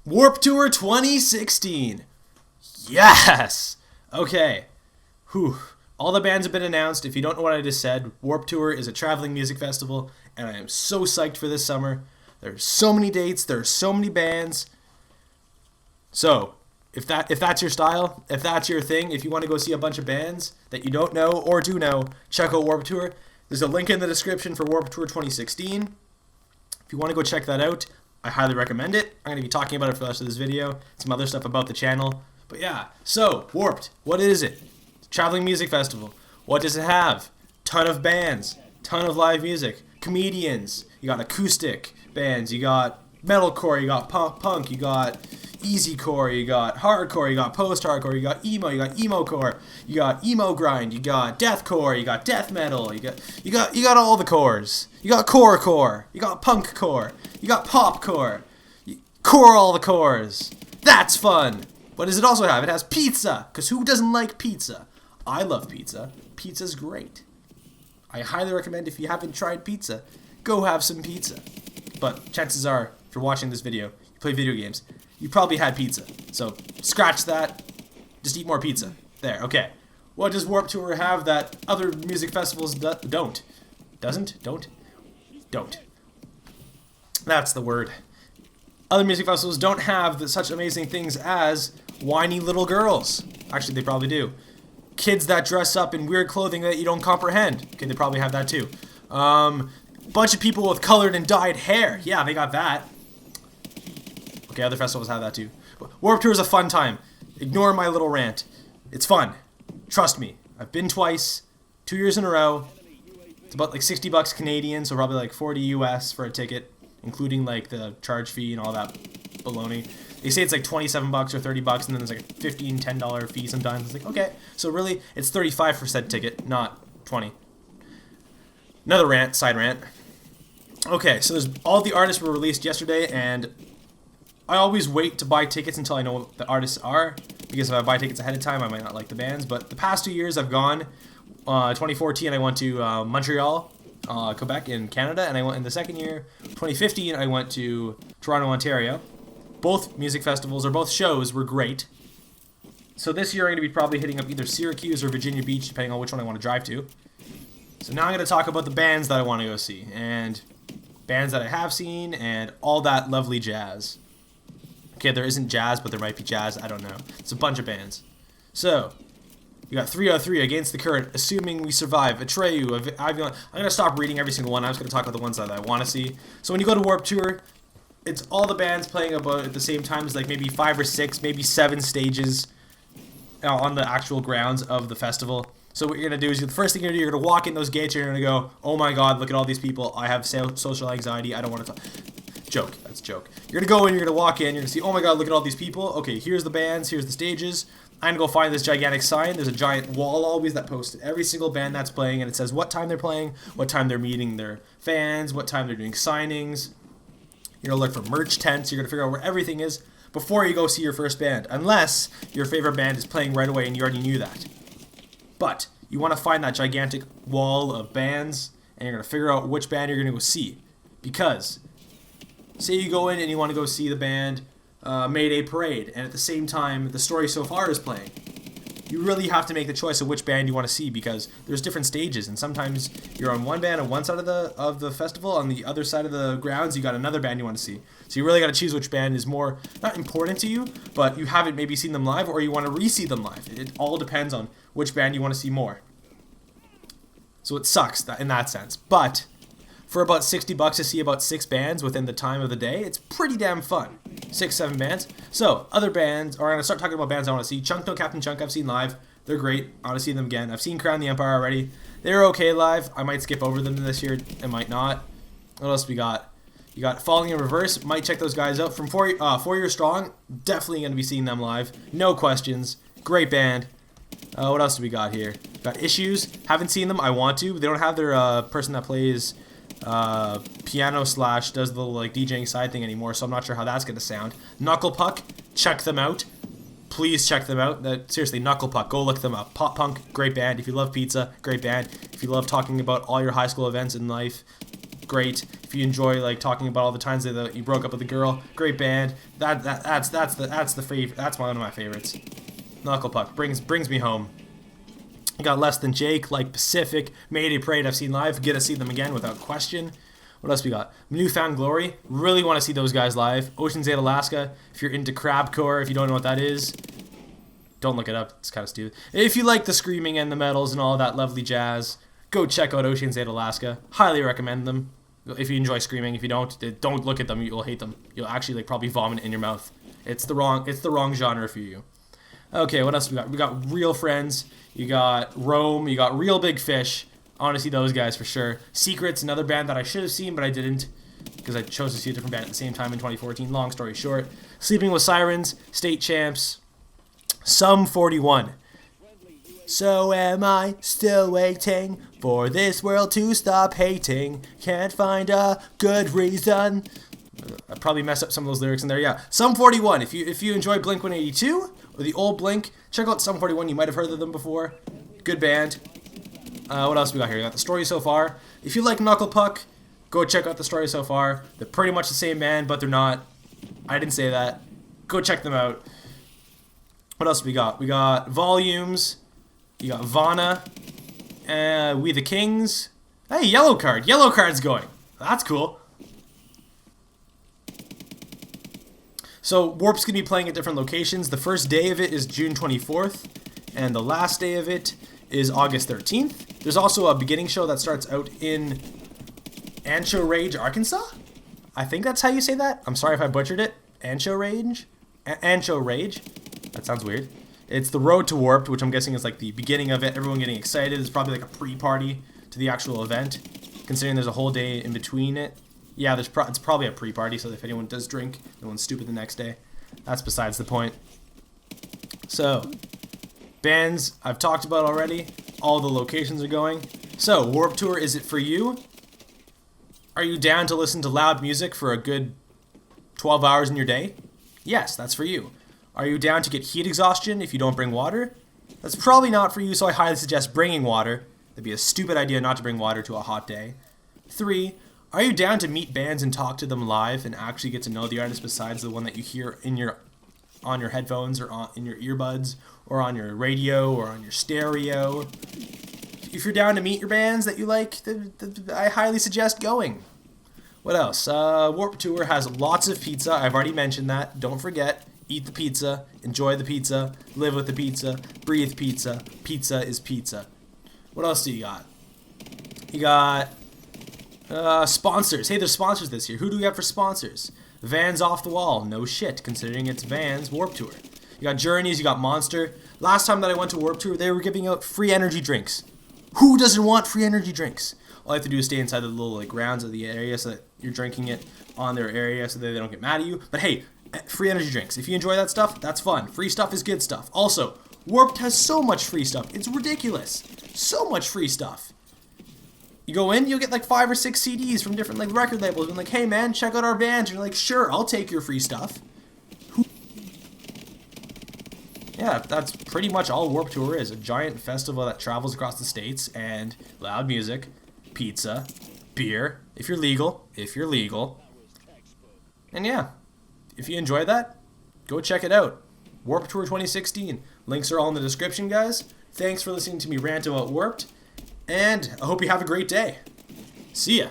Warped Tour 2016. Yes! Okay. Whew. All the bands have been announced. If you don't know what I just said, Warped Tour is a traveling music festival, and I am so psyched for this summer. There's so many dates, there's so many bands. So, if that's your style, if that's your thing, if you want to go see a bunch of bands that you don't know or do know, check out Warped Tour. There's a link in the description for Warped Tour 2016. If you want to go check that out, I highly recommend it. I'm going to be talking about it for the rest of this video, some other stuff about the channel. But yeah, so, Warped, what is it? It's a traveling music festival. What does it have? Ton of bands, ton of live music, comedians, you got acoustic bands, you got metalcore, you got punk, you got easycore, you got hardcore, you got post-hardcore, you got emo-core, you got emo grind, you got deathcore, you got death metal, you got all the cores. You got core, you got punk core, you got pop core, core all the cores. That's fun. What does it also have? It has pizza, because who doesn't like pizza? I love pizza. Pizza's great. I highly recommend, if you haven't tried pizza, go have some pizza. But chances are, if you're watching this video, you play video games, you probably had pizza. So scratch that, just eat more pizza. There, okay. What does Warped Tour have that other music festivals don't? Don't. That's the word. Other music festivals don't have such amazing things as whiny little girls. Actually, they probably do. Kids that dress up in weird clothing that you don't comprehend. Okay, they probably have that too. Bunch of people with colored and dyed hair. Yeah, they got that. Okay, other festivals have that too. Warped Tour is a fun time. Ignore my little rant. It's fun. Trust me. I've been twice, 2 years in a row. It's about like 60 bucks Canadian, so probably like 40 US for a ticket, including like the charge fee and all that baloney. They say it's like 27 bucks or 30 bucks, and then there's like a $15, $10 fee sometimes. It's like, okay, so really it's 35 for said ticket, not 20. Another rant, side rant. Okay, so there's all the artists were released yesterday, and I always wait to buy tickets until I know what the artists are, because if I buy tickets ahead of time, I might not like the bands. But the past 2 years I've gone. 2014 I went to Montreal, Quebec in Canada, and I went in the second year, 2015, I went to Toronto, Ontario. Both music festivals, or both shows, were great. So this year I'm going to be probably hitting up either Syracuse or Virginia Beach, depending on which one I want to drive to. So now I'm going to talk about the bands that I want to go see, and bands that I have seen, and all that lovely jazz. Okay, there isn't jazz, but there might be jazz, I don't know. It's a bunch of bands. So, you got 303, Against the Current, Assuming We Survive, Atreyu, I'm going to stop reading every single one. I'm just going to talk about the ones that I want to see. So when you go to Warped Tour, it's all the bands playing about at the same time. It's like maybe 5 or 6, maybe 7 stages on the actual grounds of the festival. So what you're going to do is, the first thing you're going to do, you're going to walk in those gates, you're going to go, oh my god, look at all these people. I have social anxiety. I don't want to talk. Joke. That's a joke. You're going to go in, you're going to walk in, you're going to see, oh my god, look at all these people. Okay, here's the bands, here's the stages. I'm going to go find this gigantic sign. There's a giant wall always that posts every single band that's playing, and it says what time they're playing, what time they're meeting their fans, what time they're doing signings. You're going to look for merch tents. You're going to figure out where everything is before you go see your first band, unless your favorite band is playing right away and you already knew that. But you want to find that gigantic wall of bands, and you're going to figure out which band you're going to go see. Because, say you go in and you want to go see the band Mayday Parade, and at the same time The Story So Far is playing. You really have to make the choice of which band you want to see, because there's different stages, and sometimes you're on one band on one side of the festival, on the other side of the grounds you got another band you want to see. So you really got to choose which band is more, not important to you, but you haven't maybe seen them live, or you want to re-see them live. It all depends on which band you want to see more. So it sucks in that sense, but for about 60 bucks to see about 6 bands within the time of the day, it's pretty damn fun. 6, 7 bands. So, other bands, or I'm going to start talking about bands I want to see. Chunk No Captain Chunk, I've seen live. They're great. I want to see them again. I've seen Crown the Empire already. They're okay live. I might skip over them this year. I might not. What else we got? You got Falling in Reverse. Might check those guys out. From 4 Year Strong, definitely going to be seeing them live. No questions. Great band. What else do we got here? Got Issues. Haven't seen them. I want to. They don't have their person that plays piano / does the little like DJing side thing anymore, so I'm not sure how that's gonna sound. Knuckle Puck, check them out. Please check them out. Seriously, Knuckle Puck, go look them up. Pop punk, great band. If you love pizza, great band. If you love talking about all your high school events in life, great. If you enjoy like talking about all the times that you broke up with a girl, great band. That's the favorite. That's one of my favorites. Knuckle Puck brings me home. You got Less Than Jake, like Pacific, Mayday Parade. I've seen live. Get to see them again without question. What else we got? Newfound Glory. Really want to see those guys live. Ocean's 8 Alaska. If you're into crabcore, if you don't know what that is, don't look it up. It's kind of stupid. If you like the screaming and the metals and all of that lovely jazz, go check out Ocean's 8 Alaska. Highly recommend them. If you enjoy screaming, if you don't look at them. You'll hate them. You'll actually like probably vomit in your mouth. It's the wrong genre for you. Okay, what else we got? We got Real Friends. You got Rome. You got Real Big Fish. I want to see those guys for sure. Secrets, another band that I should have seen, but I didn't because I chose to see a different band at the same time in 2014. Long story short. Sleeping with Sirens, State Champs, Sum 41. So am I still waiting for this world to stop hating? Can't find a good reason. I probably messed up some of those lyrics in there. Yeah, Sum 41. If you enjoy Blink 182 or the old Blink, check out Sum 41. You might have heard of them before. Good band. What else we got here? We got The Story So Far. If you like Knuckle Puck, go check out The Story So Far. They're pretty much the same band, but they're not. I didn't say that. Go check them out. What else we got? We got Volumes. You got Vana. We the Kings. Hey, Yellow Card. Yellow Card's going. That's cool. So Warp's going to be playing at different locations. The first day of it is June 24th, and the last day of it is August 13th. There's also a beginning show that starts out in Anchorage, Arkansas? I think that's how you say that. I'm sorry if I butchered it. Anchorage? Anchorage? That sounds weird. It's the Road to Warped, which I'm guessing is like the beginning of it. Everyone getting excited. It's probably like a pre-party to the actual event, considering there's a whole day in between it. Yeah, it's probably a pre-party, so if anyone does drink, no one's stupid the next day. That's besides the point. So, bands I've talked about already. All the locations are going. So, Warped Tour, is it for you? Are you down to listen to loud music for a good 12 hours in your day? Yes, that's for you. Are you down to get heat exhaustion if you don't bring water? That's probably not for you, so I highly suggest bringing water. That'd be a stupid idea not to bring water to a hot day. 3. Are you down to meet bands and talk to them live and actually get to know the artist besides the one that you hear on your headphones or in your earbuds or on your radio or on your stereo? If you're down to meet your bands that you like, I highly suggest going. What else? Warped Tour has lots of pizza. I've already mentioned that. Don't forget. Eat the pizza. Enjoy the pizza. Live with the pizza. Breathe pizza. Pizza is pizza. What else do you got? You got sponsors. Hey, there's sponsors this year. Who do we have for sponsors? Vans Off the Wall. No shit, considering it's Vans Warped Tour. You got Journeys. You got Monster. Last time that I went to Warped Tour, they were giving out free energy drinks. Who doesn't want free energy drinks? All you have to do is stay inside the little like grounds of the area so that you're drinking it on their area so that they don't get mad at you. But hey, free energy drinks. If you enjoy that stuff, that's fun. Free stuff is good stuff. Also, Warped has so much free stuff. It's ridiculous. So much free stuff. You go in, you'll get like 5 or 6 CDs from different like record labels and like, hey man, check out our bands. And you're like, sure, I'll take your free stuff. Yeah, that's pretty much all Warped Tour is. A giant festival that travels across the states and loud music, pizza, beer, if you're legal. And yeah, if you enjoy that, go check it out. Warped Tour 2016. Links are all in the description, guys. Thanks for listening to me rant about Warped, and I hope you have a great day. See ya.